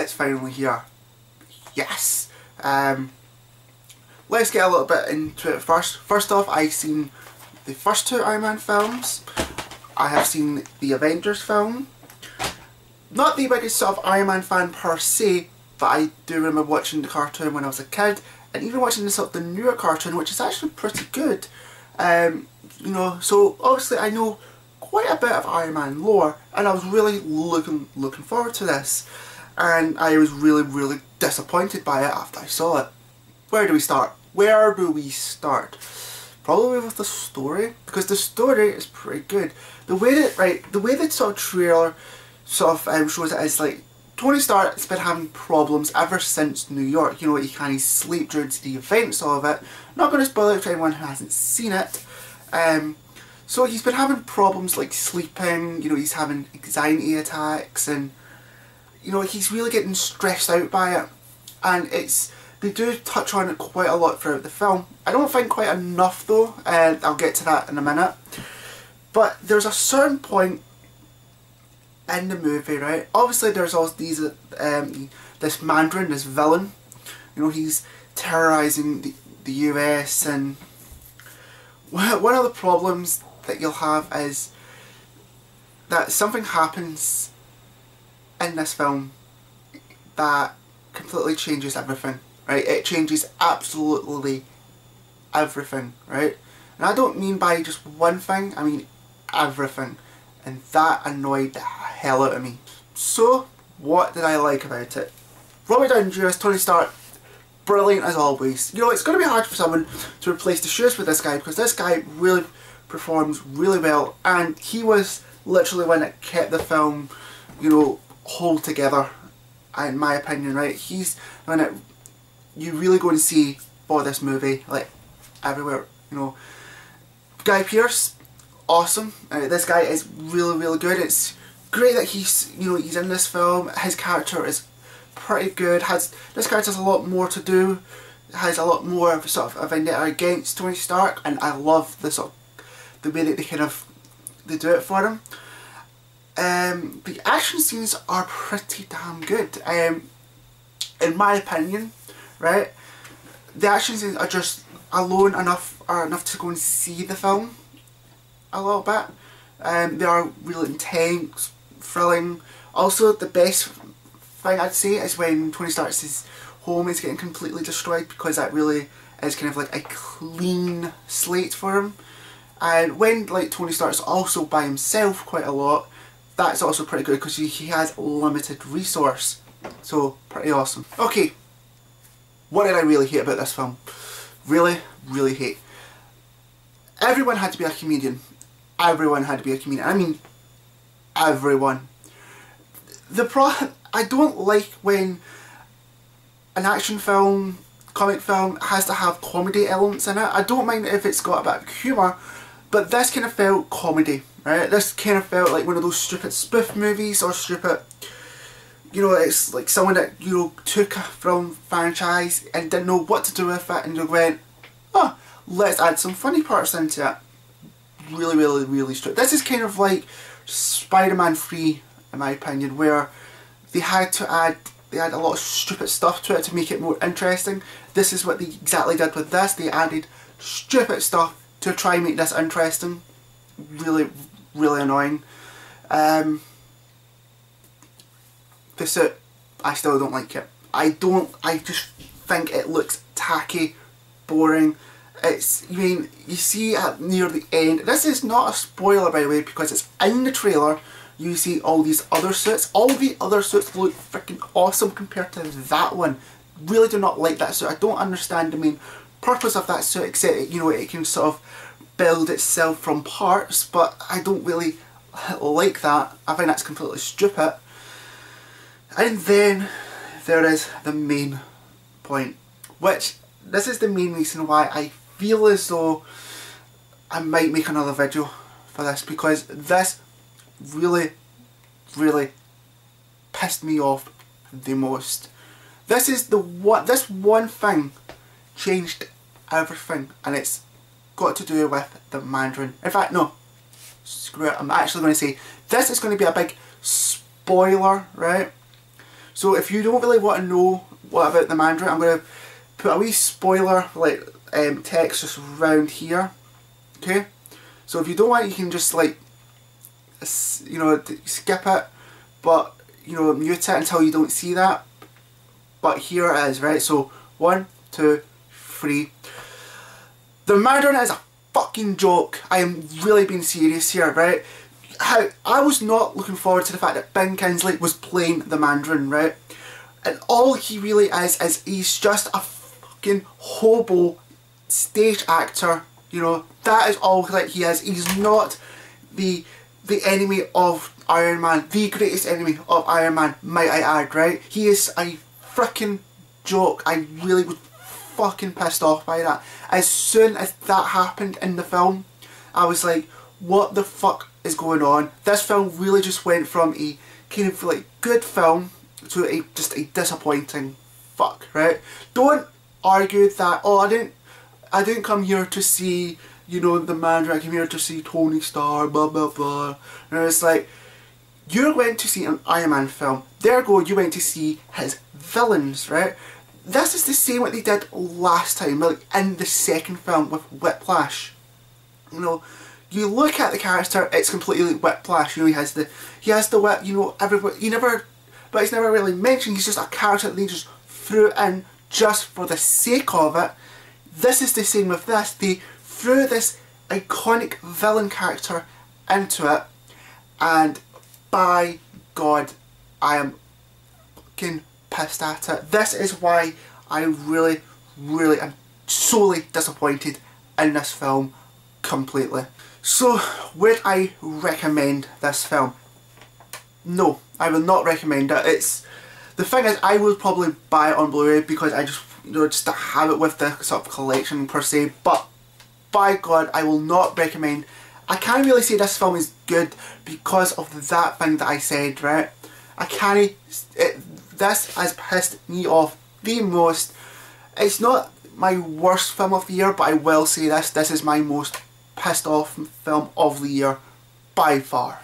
it's finally here. Yes. Let's get a little bit into it first. First off, I've seen the first two Iron Man films. I have seen the Avengers film. Not the biggest sort of Iron Man fan per se, but I do remember watching the cartoon when I was a kid, and even watching the sort of the newer cartoon, which is actually pretty good. You know, so obviously I know quite a bit of Iron Man lore, and I was really looking forward to this, and I was really disappointed by it after I saw it. Where do we start? Where do we start? Probably with the story, because the story is pretty good. The way that the way that sort of trailer sort of shows it is like Tony Stark's been having problems ever since New York. You know, he can't sleep during the events of it. Not going to spoil it for anyone who hasn't seen it. So he's been having problems like sleeping, you know, he's having anxiety attacks, and you know, he's really getting stressed out by it. And they do touch on it quite a lot throughout the film. I don't think quite enough though, and I'll get to that in a minute. But there's a certain point in the movie, right? Obviously there's all these, this Mandarin, this villain, you know, he's terrorising the US, and one of the problems that you'll have is that something happens in this film that completely changes everything, right? It changes absolutely everything, right? And I don't mean by just one thing, I mean everything. And that annoyed the hell out of me. So, what did I like about it? Robert Downey Jr. as Tony Stark, brilliant as always. You know, it's going to be hard for someone to replace the shoes with this guy, because this guy really performs really well, and he was literally when it kept the film, you know, whole together, in my opinion, right? He's when it, you really go and see for this movie, like everywhere, you know. Guy Pearce, awesome. This guy is really good. It's great that he's, you know, he's in this film. His character is pretty good. This character has a lot more to do. Has a lot more of sort of a vendetta against Tony Stark, and I love the sort of the way that they do it for him. The action scenes are pretty damn good. In my opinion, right? The action scenes are just alone enough to go and see the film a little bit. They are really intense, thrilling. Also, the best thing I'd say is when Tony Stark's home is getting completely destroyed, because that really is kind of like a clean slate for him. And when like Tony Stark's also by himself quite a lot, that's also pretty good because he has limited resource. So pretty awesome. Okay, what did I really hate about this film? Really hate. Everyone had to be a comedian. Everyone had to be a comedian. I mean, everyone. I don't like when an action film, comic film has to have comedy elements in it. I don't mind if it's got a bit of humour, but this kind of felt comedy, right? This kind of felt like one of those stupid spoof movies, or stupid, you know, it's like someone that, you know, took from franchise and didn't know what to do with it, and they went, oh, let's add some funny parts into it. Really stupid. This is kind of like Spider-Man 3, in my opinion, where they had a lot of stupid stuff to it to make it more interesting. This is what they exactly did with this. They added stupid stuff to try and make this interesting. Really annoying. The suit, I still don't like it. I just think it looks tacky, boring. It's, you see at near the end, this is not a spoiler by the way, because it's in the trailer, you see all these other suits. All the other suits look freaking awesome compared to that one. Really do not like that suit. I don't understand the main purpose of that suit, except, you know, it can sort of build itself from parts, but I don't really like that. I find that's completely stupid. And then there is the main point, which this is the main reason why I feel as though I might make another video for this, because this really pissed me off the most. This one thing changed everything, and it's got to do with the Mandarin. In fact, no, screw it, I'm actually going to say this is going to be a big spoiler, right? So if you don't really want to know what about the Mandarin, I'm going to put a wee spoiler like text just around here. Okay, so if you don't want, you can just like, you know, skip it, but you know, mute it until you don't see that. But here it is, right? So 1, 2, 3. The Mandarin is a fucking joke. I am really being serious here, right? I was not looking forward to the fact that Ben Kingsley was playing the Mandarin, right? And all he really is he's just a fucking hobo stage actor, you know. That is all that he is. He's not the enemy of Iron Man, the greatest enemy of Iron Man, might I add, right? He is a freaking joke. I really was fucking pissed off by that. As soon as that happened in the film, I was like, what the fuck is going on? This film really just went from a kind of like good film to just a disappointing fuck, right? Don't argue that, oh, I didn't come here to see, you know, the Mandarin, I came here to see Tony Stark, blah blah blah. And it's like, you went to see an Iron Man film, therefore you went to see his villains, right? This is the same what they did last time, like in the second film with Whiplash. You know, you look at the character, it's completely Whiplash. You know, he has the whip. You know, everybody. But he's never really mentioned. He's just a character that they just threw in just for the sake of it. This is the same with this. They threw this iconic villain character into it, and by God, I am fucking pissed at it. This is why I really am solely disappointed in this film completely. So, would I recommend this film? No, I will not recommend it. The thing is, I would probably buy it on Blu-ray because I just, you know, just to have it with the sort of collection per se, but by God, I will not recommend. I can't really say this film is good because of that thing that I said, right? This has pissed me off the most. It's not my worst film of the year, but I will say this is my most pissed off film of the year by far.